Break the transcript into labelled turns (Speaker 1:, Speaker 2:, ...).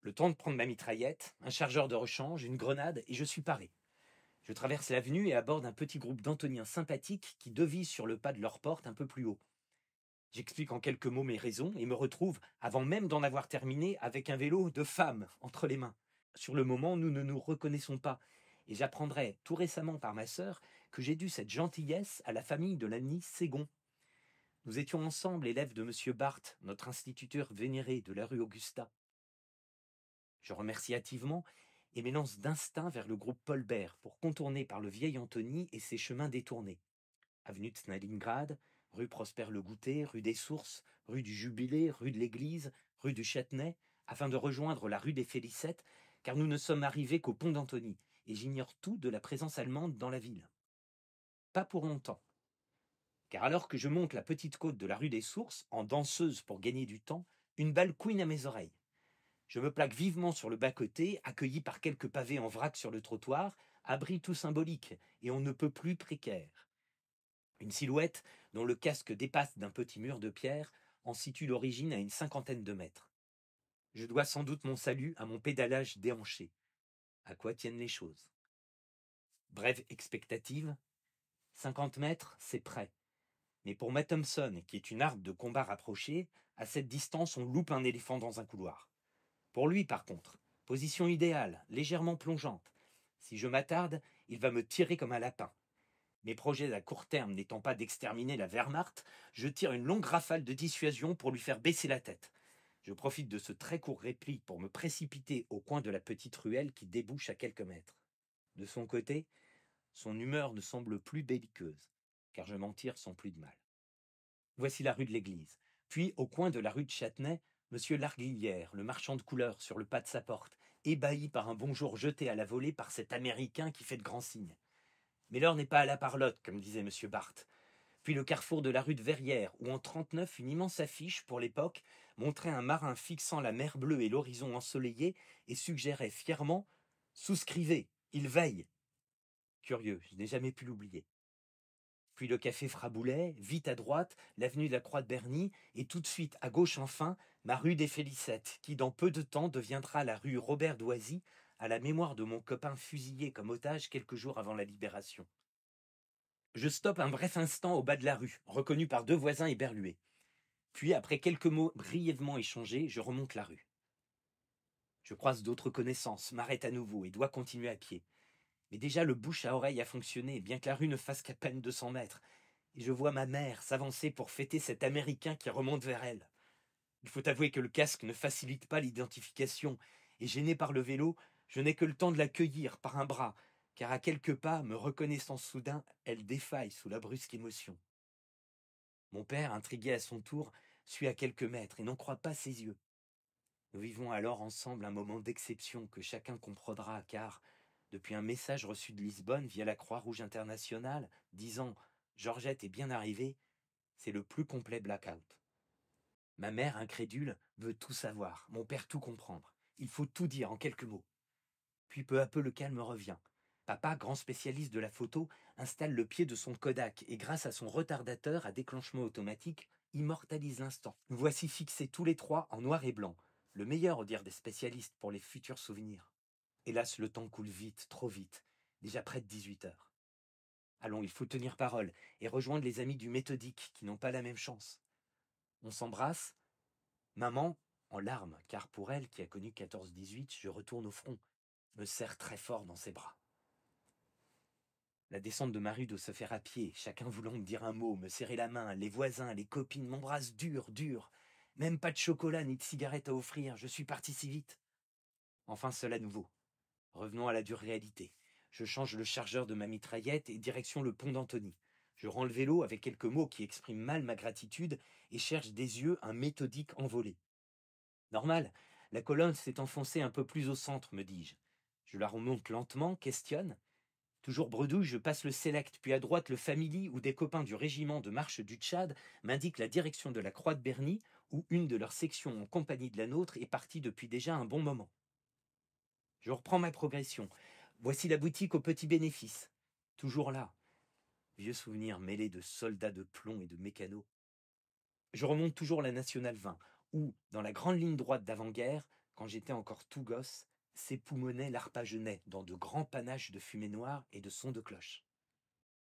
Speaker 1: Le temps de prendre ma mitraillette, un chargeur de rechange, une grenade, et je suis paré. Je traverse l'avenue et aborde un petit groupe d'Antoniens sympathiques qui devisent sur le pas de leur porte un peu plus haut. J'explique en quelques mots mes raisons et me retrouve, avant même d'en avoir terminé, avec un vélo de femme entre les mains. Sur le moment, nous ne nous reconnaissons pas, et j'apprendrai tout récemment par ma sœur que j'ai dû cette gentillesse à la famille de l'ami Ségon. Nous étions ensemble élèves de M. Barthes, notre instituteur vénéré de la rue Augusta. Je remercie hâtivement et m'élance d'instinct vers le groupe Paul Bert pour contourner par le vieil Antony et ses chemins détournés. Avenue de Stalingrad, rue Prosper-le-Goûter, rue des Sources, rue du Jubilé, rue de l'Église, rue du Châtenay, afin de rejoindre la rue des Félicettes, car nous ne sommes arrivés qu'au pont d'Antony, et j'ignore tout de la présence allemande dans la ville. Pas pour longtemps, car alors que je monte la petite côte de la rue des Sources, en danseuse pour gagner du temps, une balle couine à mes oreilles. Je me plaque vivement sur le bas-côté, accueilli par quelques pavés en vrac sur le trottoir, abri tout symbolique, et on ne peut plus précaire. Une silhouette, dont le casque dépasse d'un petit mur de pierre, en situe l'origine à une cinquantaine de mètres. Je dois sans doute mon salut à mon pédalage déhanché. À quoi tiennent les choses? Brève expectative, 50 mètres, c'est prêt. Mais pour Matt Thompson, qui est une arme de combat rapprochée, à cette distance, on loupe un éléphant dans un couloir. Pour lui, par contre, position idéale, légèrement plongeante. Si je m'attarde, il va me tirer comme un lapin. Mes projets à court terme n'étant pas d'exterminer la Wehrmacht, je tire une longue rafale de dissuasion pour lui faire baisser la tête. Je profite de ce très court repli pour me précipiter au coin de la petite ruelle qui débouche à quelques mètres. De son côté, son humeur ne semble plus belliqueuse, car je m'en tire sans plus de mal. Voici la rue de l'église. Puis, au coin de la rue de Châtenay, M. Larguillière, le marchand de couleurs, sur le pas de sa porte, ébahi par un bonjour jeté à la volée par cet Américain qui fait de grands signes. Mais l'heure n'est pas à la parlotte, comme disait M. Barthes. Puis le carrefour de la rue de Verrières, où en 39 une immense affiche, pour l'époque, montrait un marin fixant la mer bleue et l'horizon ensoleillé et suggérait fièrement « Souscrivez, il veille ». Curieux, je n'ai jamais pu l'oublier. Puis le café Fraboulet, vite à droite, l'avenue de la Croix de Berny, et tout de suite à gauche enfin, ma rue des Félicettes, qui dans peu de temps deviendra la rue Robert Doisy, à la mémoire de mon copain fusillé comme otage quelques jours avant la libération. Je stoppe un bref instant au bas de la rue, reconnu par deux voisins éberlués. Puis, après quelques mots brièvement échangés, je remonte la rue. Je croise d'autres connaissances, m'arrête à nouveau et dois continuer à pied. Mais déjà le bouche à oreille a fonctionné, bien que la rue ne fasse qu'à peine 200 mètres. Et je vois ma mère s'avancer pour fêter cet Américain qui remonte vers elle. Il faut avouer que le casque ne facilite pas l'identification, et gêné par le vélo, je n'ai que le temps de la cueillir par un bras, car à quelques pas, me reconnaissant soudain, elle défaille sous la brusque émotion. Mon père, intrigué à son tour, suit à quelques mètres et n'en croit pas ses yeux. Nous vivons alors ensemble un moment d'exception que chacun comprendra, car, depuis un message reçu de Lisbonne via la Croix-Rouge internationale, disant « Georgette est bien arrivée », c'est le plus complet blackout. Ma mère, incrédule, veut tout savoir, mon père tout comprendre. Il faut tout dire en quelques mots. Puis peu à peu le calme revient. Papa, grand spécialiste de la photo, installe le pied de son Kodak et grâce à son retardateur à déclenchement automatique, immortalise l'instant. Nous voici fixés tous les trois en noir et blanc. Le meilleur, au dire des spécialistes, pour les futurs souvenirs. Hélas, le temps coule vite, trop vite. Déjà près de 18 heures. Allons, il faut tenir parole et rejoindre les amis du méthodique qui n'ont pas la même chance. On s'embrasse. Maman, en larmes, car pour elle, qui a connu 14-18, je retourne au front, me serre très fort dans ses bras. La descente de ma rue doit se faire à pied, chacun voulant me dire un mot, me serrer la main, les voisins, les copines m'embrassent dur, dur. Même pas de chocolat ni de cigarette à offrir, je suis parti si vite. Enfin seul à nouveau. Revenons à la dure réalité. Je change le chargeur de ma mitraillette et direction le pont d'Antony. Je rends le vélo avec quelques mots qui expriment mal ma gratitude et cherche des yeux un méthodique envolé. Normal, la colonne s'est enfoncée un peu plus au centre, me dis-je. Je la remonte lentement, questionne. Toujours bredouille, je passe le Select, puis à droite le Family, où des copains du régiment de marche du Tchad m'indiquent la direction de la Croix de Berny, où une de leurs sections en compagnie de la nôtre est partie depuis déjà un bon moment. Je reprends ma progression. Voici la boutique au petit bénéfice. Toujours là. Vieux souvenirs mêlés de soldats de plomb et de mécanos. Je remonte toujours la Nationale 20, où, dans la grande ligne droite d'avant-guerre, Quand j'étais encore tout gosse, s'époumonait l'arpagenait dans de grands panaches de fumée noire et de sons de cloche.